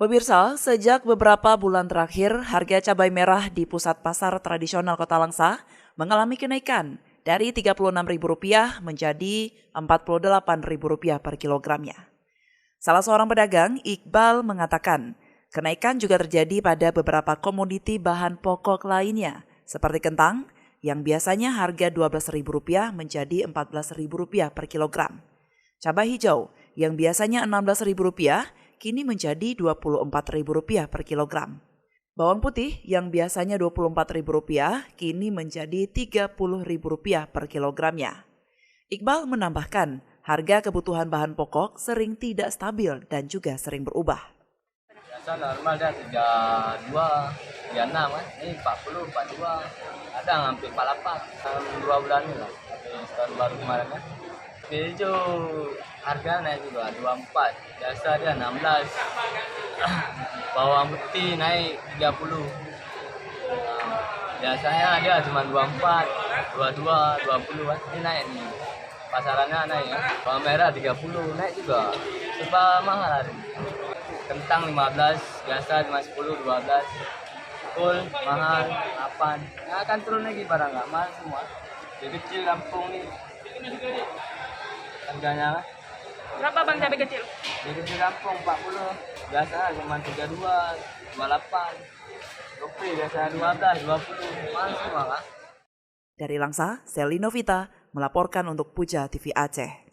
Pemirsa, sejak beberapa bulan terakhir, harga cabai merah di pusat pasar tradisional Kota Langsa mengalami kenaikan dari Rp36.000 menjadi Rp48.000 per kilogramnya. Salah seorang pedagang, Iqbal, mengatakan kenaikan juga terjadi pada beberapa komoditi bahan pokok lainnya, seperti kentang, yang biasanya harga Rp12.000 menjadi Rp14.000 per kilogram. Cabai hijau, yang biasanya Rp16.000, kini menjadi Rp24.000 per kilogram. Bawang putih yang biasanya Rp24.000 kini menjadi Rp30.000 per kilogramnya. Iqbal menambahkan, harga kebutuhan bahan pokok sering tidak stabil dan juga sering berubah. Biasa normal dia 32, 36 kan. Ini 40, 42. Ada hampir 48. Dalam 2 bulan ini lah. Habis tahun baru kemarin kan. Hijau harga naik juga 24. Biasa dia 16. Bawang putih naik 30. Biasanya dia cuma 24, 22, 20 kan. Ini naik nih. Pasarannya naik ya. Bawang merah 30 naik juga. Serba mahal hari ini. Kentang 15, biasa 10, 12. Kol mahal 8. Ya akan turun lagi barang nggak mahal semua. Jadi kecil kampung nih. Harganya kan? Berapa bang cabai kecil? Jadi kecil kampung 40. Biasa cuma 32, 28. Kopi biasa 12, 20. Mahal semua kan? Dari Langsa, Selly Novita melaporkan untuk Puja TV Aceh.